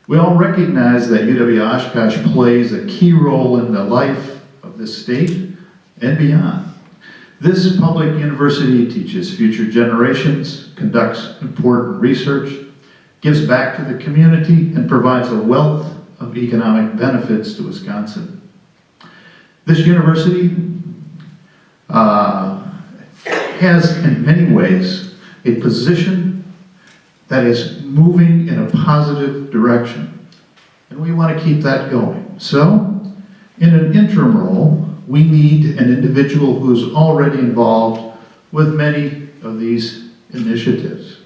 We all recognize that UW Oshkosh plays a key role in the life of this state and beyond. This public university teaches future generations, conducts important research, gives back to the community, and provides a wealth of economic benefits to Wisconsin. This university has, in many ways, a position that is moving in a positive direction, and we want to keep that going. So, in an interim role, we need an individual who is already involved with many of these initiatives.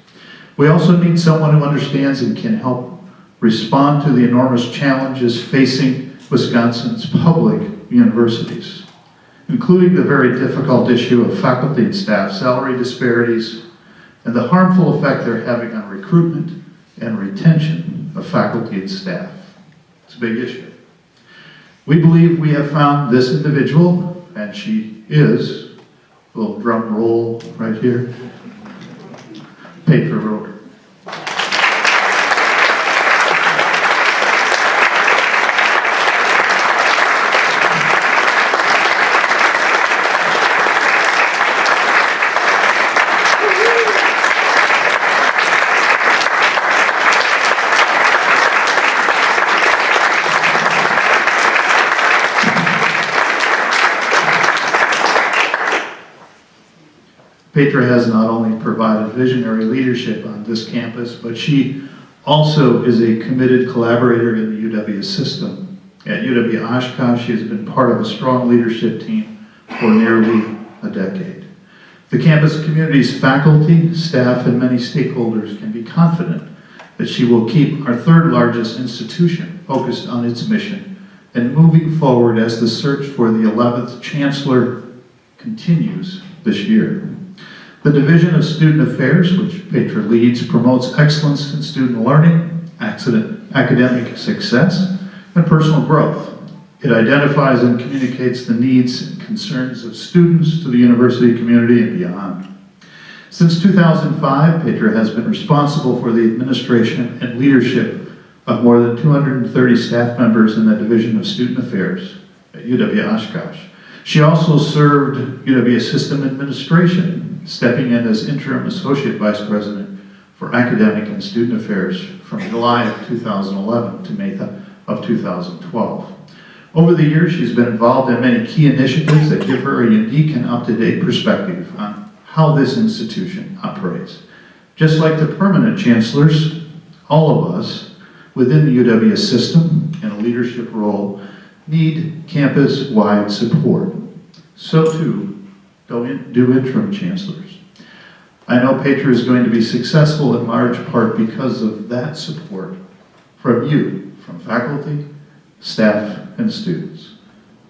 We also need someone who understands and can help respond to the enormous challenges facing Wisconsin's public universities, including the very difficult issue of faculty and staff salary disparities and the harmful effect they're having on recruitment and retention of faculty and staff. It's a big issue. We believe we have found this individual, and she is, a little drum roll right here, Petra Roter. Petra has not only provided visionary leadership on this campus, but she also is a committed collaborator in the UW system. At UW Oshkosh, she has been part of a strong leadership team for nearly a decade. The campus community's faculty, staff, and many stakeholders can be confident that she will keep our third largest institution focused on its mission and moving forward as the search for the 11th Chancellor continues this year. The Division of Student Affairs, which Petra leads, promotes excellence in student learning, academic success, and personal growth. It identifies and communicates the needs and concerns of students to the university community and beyond. Since 2005, Petra has been responsible for the administration and leadership of more than 230 staff members in the Division of Student Affairs at UW Oshkosh. She also served UW System Administration, stepping in as interim associate vice president for academic and student affairs from July of 2011 to May of 2012. Over the years, she's been involved in many key initiatives that give her a unique and up-to-date perspective on how this institution operates. Just like the permanent chancellors, all of us within the UW system in a leadership role need campus-wide support. So too do interim chancellors. I know Petra is going to be successful in large part because of that support from you, from faculty, staff, and students.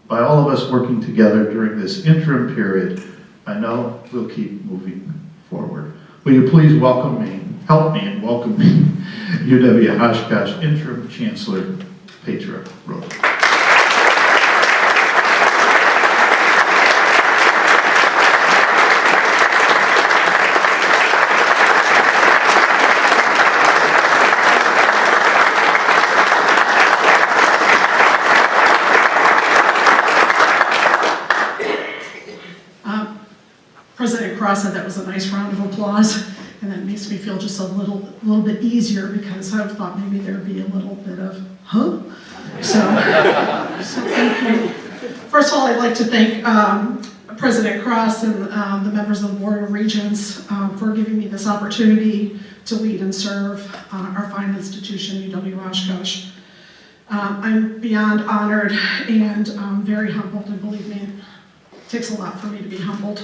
By all of us working together during this interim period, I know we'll keep moving forward. Will you please help me in welcoming UW Oshkosh Interim Chancellor Petra Roter. President Cross said that was a nice round of applause, and that makes me feel just a little bit easier because I thought maybe there'd be a little bit of, So thank you. First of all, I'd like to thank President Cross and the members of the Board of Regents for giving me this opportunity to lead and serve our fine institution, UW Oshkosh. I'm beyond honored and very humbled, and believe me, it takes a lot for me to be humbled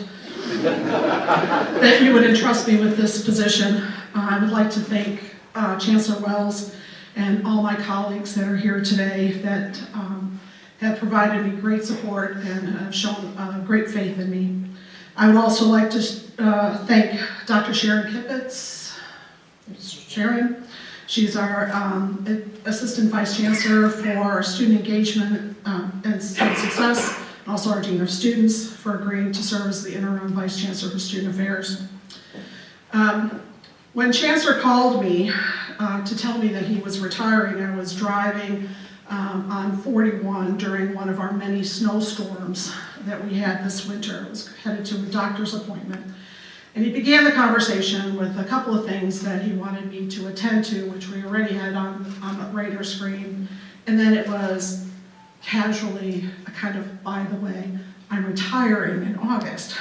that you would entrust me with this position. I would like to thank Chancellor Wells and all my colleagues that are here today that have provided me great support and have shown great faith in me. I would also like to thank Dr. Sharon Kippitz. Sharon, she's our Assistant Vice Chancellor for Student Engagement and Student Success, and also our Dean of Students for agreeing to serve as the Interim Vice Chancellor for Student Affairs. When Chancellor called me to tell me that he was retiring. I was driving on 41 during one of our many snowstorms that we had this winter. I was headed to a doctor's appointment. And he began the conversation with a couple of things that he wanted me to attend to, which we already had on the radar screen. And then it was casually a kind of, by the way, I'm retiring in August.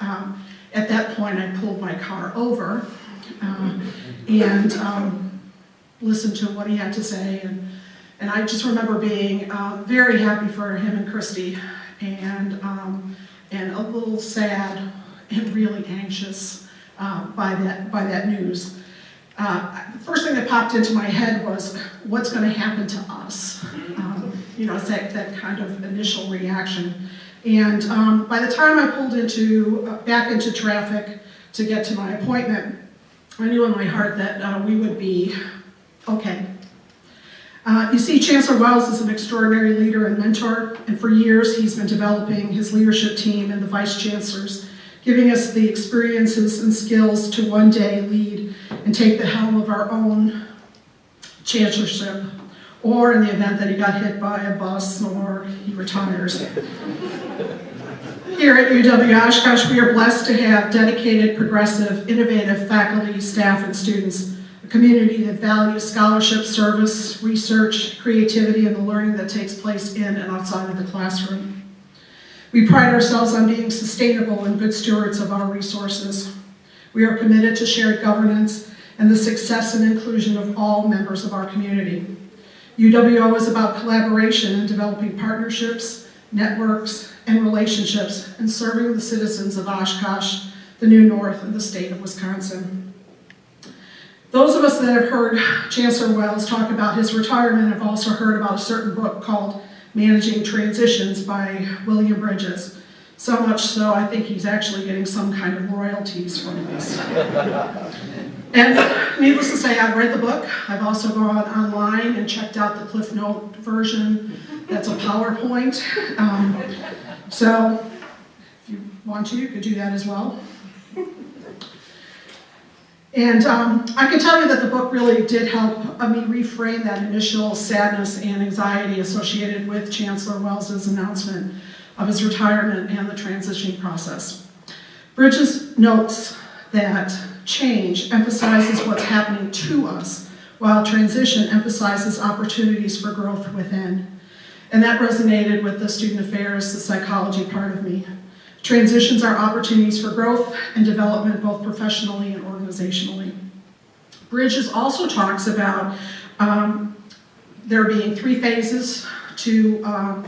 At that point, I pulled my car over and listened to what he had to say. And I just remember being very happy for him and Christy, and a little sad and really anxious by that news. The first thing that popped into my head was, what's going to happen to us? It's that kind of initial reaction. And by the time I pulled back into traffic to get to my appointment, I knew in my heart that we would be okay. You see, Chancellor Wells is an extraordinary leader and mentor, and for years he's been developing his leadership team and the vice chancellors, giving us the experiences and skills to one day lead and take the helm of our own chancellorship, or in the event that he got hit by a bus or he retires. Here at UW Oshkosh, we are blessed to have dedicated, progressive, innovative faculty, staff, and students, a community that values scholarship, service, research, creativity, and the learning that takes place in and outside of the classroom. We pride ourselves on being sustainable and good stewards of our resources. We are committed to shared governance and the success and inclusion of all members of our community. UWO is about collaboration and developing partnerships, networks, and relationships, and serving the citizens of Oshkosh, the New North, and the state of Wisconsin. Those of us that have heard Chancellor Wells talk about his retirement have also heard about a certain book called Managing Transitions by William Bridges. So much so, I think he's actually getting some kind of royalties from this. And needless to say, I've read the book. I've also gone online and checked out the Cliff Note version. That's a PowerPoint. So if you want to, you could do that as well. And I can tell you that the book really did help me reframe that initial sadness and anxiety associated with Chancellor Wells's announcement of his retirement and the transitioning process. Bridges notes that change emphasizes what's happening to us, while transition emphasizes opportunities for growth within. And that resonated with the student affairs, the psychology part of me. Transitions are opportunities for growth and development, both professionally and organizationally. Bridges also talks about there being 3 phases to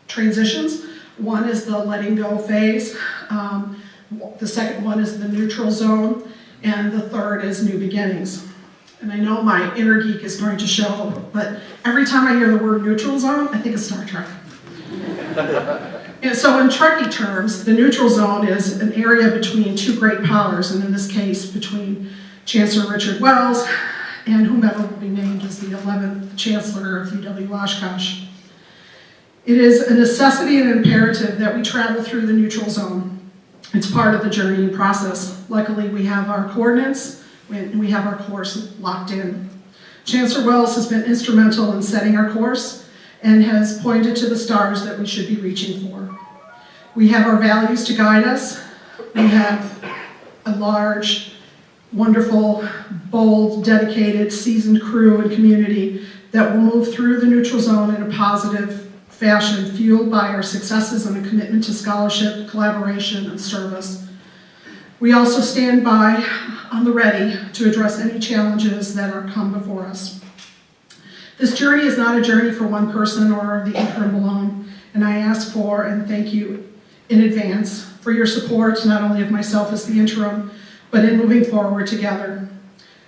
transitions. One is the letting go phase. The second one is the neutral zone. And the third is new beginnings. And I know my inner geek is going to show, but every time I hear the word neutral zone, I think of Star Trek. And so in Trekkie terms, the neutral zone is an area between 2 great powers, and in this case, between Chancellor Richard Wells and whomever will be named as the 11th Chancellor of UW Oshkosh. It is a necessity and imperative that we travel through the neutral zone. It's part of the journeying process. Luckily, we have our coordinates, and we have our course locked in. Chancellor Wells has been instrumental in setting our course and has pointed to the stars that we should be reaching for. We have our values to guide us. We have a large, wonderful, bold, dedicated, seasoned crew and community that will move through the neutral zone in a positive fashion, fueled by our successes and a commitment to scholarship, collaboration, and service. We also stand by on the ready to address any challenges that are come before us. This journey is not a journey for one person or the interim alone, and I ask for and thank you in advance for your support, not only of myself as the interim, but in moving forward together,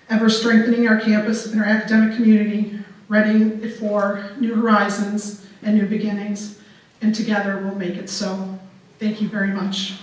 ever strengthening our campus and our academic community, readying it for new horizons and new beginnings, and together we'll make it so. Thank you very much.